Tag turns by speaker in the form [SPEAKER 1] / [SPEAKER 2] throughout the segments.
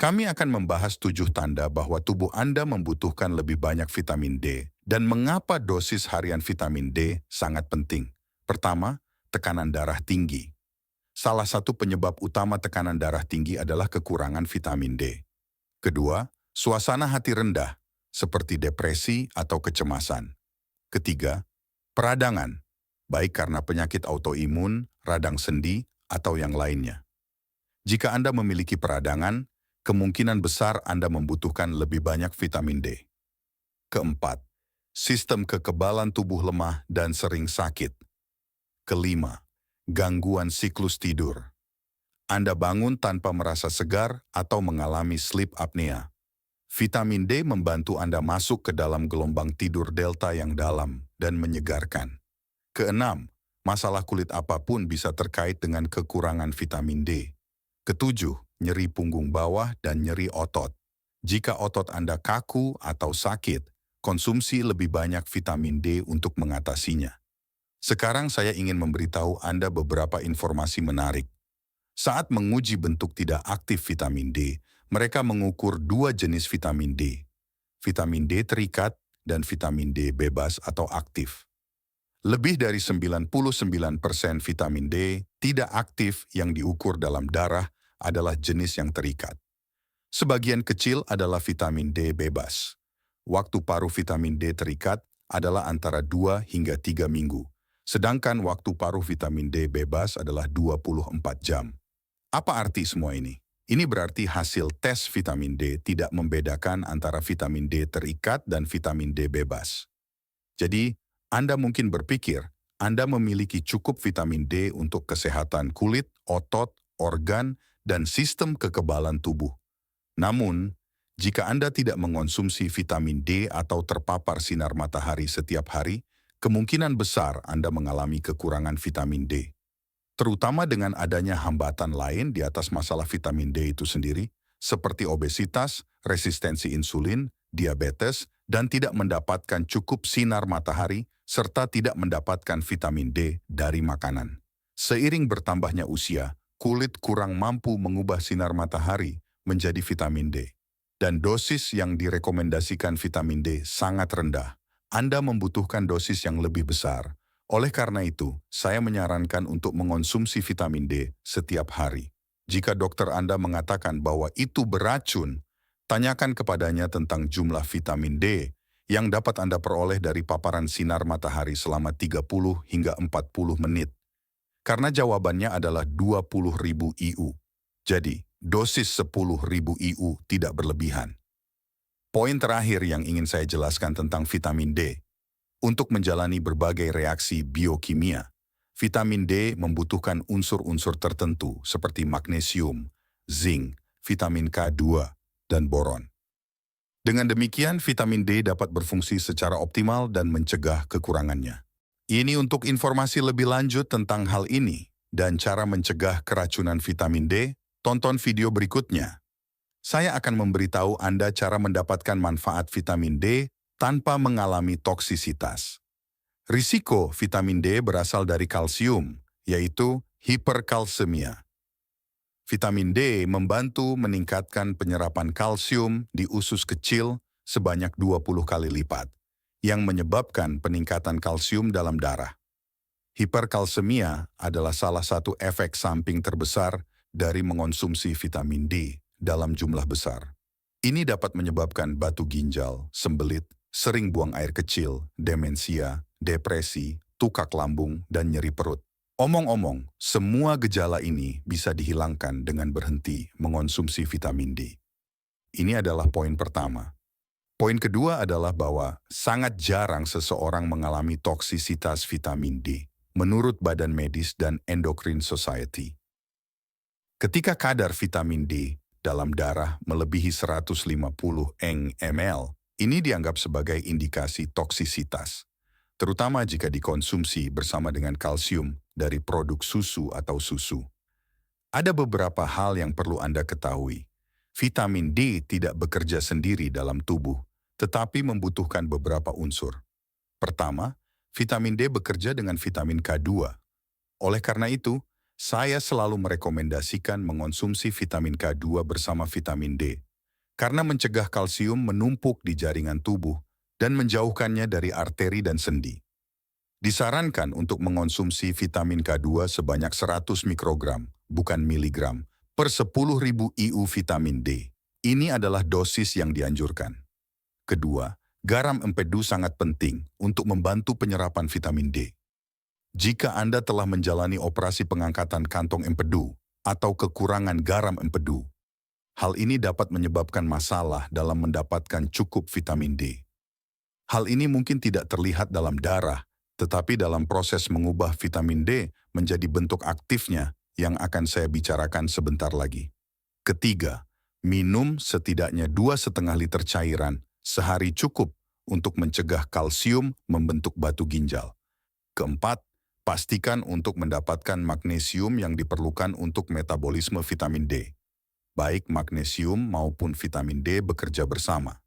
[SPEAKER 1] Kami akan membahas 7 tanda bahwa tubuh Anda membutuhkan lebih banyak vitamin D dan mengapa dosis harian vitamin D sangat penting. Pertama, tekanan darah tinggi. Salah satu penyebab utama tekanan darah tinggi adalah kekurangan vitamin D. Kedua, suasana hati rendah, seperti depresi atau kecemasan. Ketiga, peradangan, baik karena penyakit autoimun, radang sendi, atau yang lainnya. Jika Anda memiliki peradangan, kemungkinan besar Anda membutuhkan lebih banyak vitamin D. Keempat, sistem kekebalan tubuh lemah dan sering sakit. Kelima, gangguan siklus tidur. Anda bangun tanpa merasa segar atau mengalami sleep apnea. Vitamin D membantu Anda masuk ke dalam gelombang tidur delta yang dalam dan menyegarkan. Keenam, masalah kulit apapun bisa terkait dengan kekurangan vitamin D. Ketujuh, nyeri punggung bawah dan nyeri otot. Jika otot Anda kaku atau sakit, konsumsi lebih banyak vitamin D untuk mengatasinya. Sekarang saya ingin memberitahu Anda beberapa informasi menarik. Saat menguji bentuk tidak aktif vitamin D, mereka mengukur 2 jenis vitamin D. Vitamin D terikat dan vitamin D bebas atau aktif. Lebih dari 99% vitamin D tidak aktif yang diukur dalam darah adalah jenis yang terikat. Sebagian kecil adalah vitamin D bebas. Waktu paruh vitamin D terikat adalah antara 2 hingga 3 minggu, sedangkan waktu paruh vitamin D bebas adalah 24 jam. Apa arti semua ini? Ini berarti hasil tes vitamin D tidak membedakan antara vitamin D terikat dan vitamin D bebas. Jadi, Anda mungkin berpikir Anda memiliki cukup vitamin D untuk kesehatan kulit, otot, organ, dan sistem kekebalan tubuh. Namun, jika Anda tidak mengonsumsi vitamin D atau terpapar sinar matahari setiap hari, kemungkinan besar Anda mengalami kekurangan vitamin D. Terutama dengan adanya hambatan lain di atas masalah vitamin D itu sendiri, seperti obesitas, resistensi insulin, diabetes, dan tidak mendapatkan cukup sinar matahari, serta tidak mendapatkan vitamin D dari makanan. Seiring bertambahnya usia, kulit kurang mampu mengubah sinar matahari menjadi vitamin D. Dan dosis yang direkomendasikan vitamin D sangat rendah. Anda membutuhkan dosis yang lebih besar. Oleh karena itu, saya menyarankan untuk mengonsumsi vitamin D setiap hari. Jika dokter Anda mengatakan bahwa itu beracun, tanyakan kepadanya tentang jumlah vitamin D yang dapat Anda peroleh dari paparan sinar matahari selama 30 hingga 40 menit. Karena jawabannya adalah 20.000 IU. Jadi, dosis 10.000 IU tidak berlebihan. Poin terakhir yang ingin saya jelaskan tentang vitamin D. Untuk menjalani berbagai reaksi biokimia, vitamin D membutuhkan unsur-unsur tertentu seperti magnesium, zinc, vitamin K2, dan boron. Dengan demikian, vitamin D dapat berfungsi secara optimal dan mencegah kekurangannya. Ini untuk informasi lebih lanjut tentang hal ini dan cara mencegah keracunan vitamin D, tonton video berikutnya. Saya akan memberitahu Anda cara mendapatkan manfaat vitamin D tanpa mengalami toksisitas. Risiko vitamin D berasal dari kalsium, yaitu hiperkalsemia. Vitamin D membantu meningkatkan penyerapan kalsium di usus kecil sebanyak 20 kali lipat, yang menyebabkan peningkatan kalsium dalam darah. Hiperkalsemia adalah salah satu efek samping terbesar dari mengonsumsi vitamin D dalam jumlah besar. Ini dapat menyebabkan batu ginjal, sembelit, sering buang air kecil, demensia, depresi, tukak lambung, dan nyeri perut. Omong-omong, semua gejala ini bisa dihilangkan dengan berhenti mengonsumsi vitamin D. Ini adalah poin pertama. Poin kedua adalah bahwa sangat jarang seseorang mengalami toksisitas vitamin D, menurut Badan Medis dan Endocrine Society. Ketika kadar vitamin D dalam darah melebihi 150 ml, ini dianggap sebagai indikasi toksisitas, terutama jika dikonsumsi bersama dengan kalsium dari produk susu atau susu. Ada beberapa hal yang perlu Anda ketahui. Vitamin D tidak bekerja sendiri dalam tubuh, tetapi membutuhkan beberapa unsur. Pertama, vitamin D bekerja dengan vitamin K2. Oleh karena itu, Saya selalu merekomendasikan mengonsumsi vitamin K2 bersama vitamin D, karena mencegah kalsium menumpuk di jaringan tubuh dan menjauhkannya dari arteri dan sendi. Disarankan untuk mengonsumsi vitamin K2 sebanyak 100 mikrogram, bukan miligram, per 10.000 IU vitamin D. Ini adalah dosis yang dianjurkan. Kedua, garam empedu sangat penting untuk membantu penyerapan vitamin D. Jika Anda telah menjalani operasi pengangkatan kantong empedu atau kekurangan garam empedu, hal ini dapat menyebabkan masalah dalam mendapatkan cukup vitamin D. Hal ini mungkin tidak terlihat dalam darah, tetapi dalam proses mengubah vitamin D menjadi bentuk aktifnya yang akan saya bicarakan sebentar lagi. Ketiga, minum setidaknya 2,5 liter cairan sehari cukup untuk mencegah kalsium membentuk batu ginjal. Keempat, pastikan untuk mendapatkan magnesium yang diperlukan untuk metabolisme vitamin D. Baik magnesium maupun vitamin D bekerja bersama.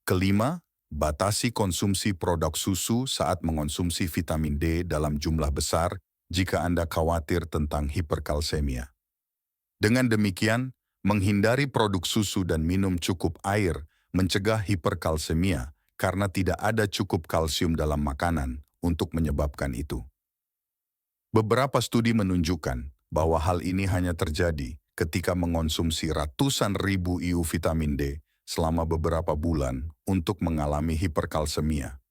[SPEAKER 1] Kelima, batasi konsumsi produk susu saat mengonsumsi vitamin D dalam jumlah besar jika Anda khawatir tentang hiperkalsemia. Dengan demikian, menghindari produk susu dan minum cukup air mencegah hiperkalsemia karena tidak ada cukup kalsium dalam makanan untuk menyebabkan itu. Beberapa studi menunjukkan bahwa hal ini hanya terjadi ketika mengonsumsi ratusan ribu IU vitamin D selama beberapa bulan untuk mengalami hiperkalsemia.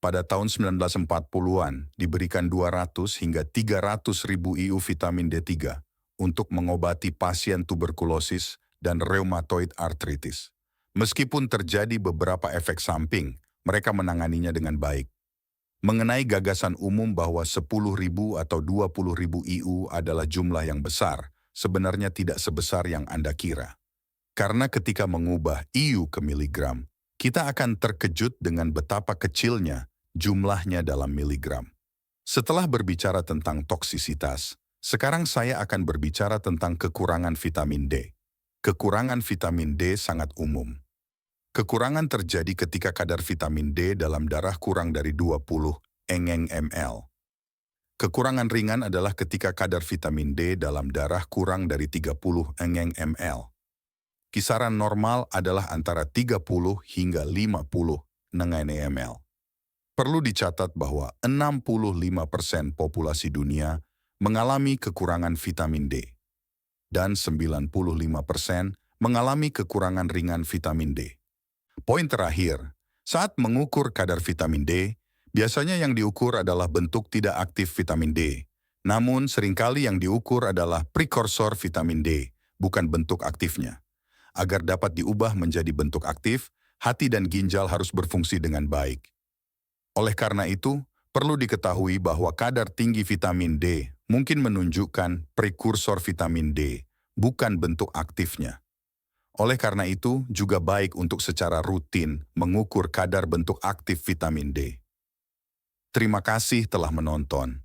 [SPEAKER 1] Pada tahun 1940-an diberikan 200 hingga 300 ribu IU vitamin D3 untuk mengobati pasien tuberkulosis dan rheumatoid arthritis. Meskipun terjadi beberapa efek samping, mereka menanganinya dengan baik. Mengenai gagasan umum bahwa 10.000 atau 20.000 IU adalah jumlah yang besar, sebenarnya tidak sebesar yang Anda kira. Karena ketika mengubah IU ke miligram, kita akan terkejut dengan betapa kecilnya jumlahnya dalam miligram. Setelah berbicara tentang toksisitas, sekarang saya akan berbicara tentang kekurangan vitamin D. Kekurangan vitamin D sangat umum. Kekurangan terjadi ketika kadar vitamin D dalam darah kurang dari 20 ml. Kekurangan ringan adalah ketika kadar vitamin D dalam darah kurang dari 30 ml. Kisaran normal adalah antara 30 hingga 50 ml. Perlu dicatat bahwa 65% populasi dunia mengalami kekurangan vitamin D, dan 95% mengalami kekurangan ringan vitamin D. Poin terakhir, saat mengukur kadar vitamin D, biasanya yang diukur adalah bentuk tidak aktif vitamin D. Namun seringkali yang diukur adalah prekursor vitamin D, bukan bentuk aktifnya. Agar dapat diubah menjadi bentuk aktif, hati dan ginjal harus berfungsi dengan baik. Oleh karena itu, perlu diketahui bahwa kadar tinggi vitamin D mungkin menunjukkan prekursor vitamin D, bukan bentuk aktifnya. Oleh karena itu, juga baik untuk secara rutin mengukur kadar bentuk aktif vitamin D. Terima kasih telah menonton.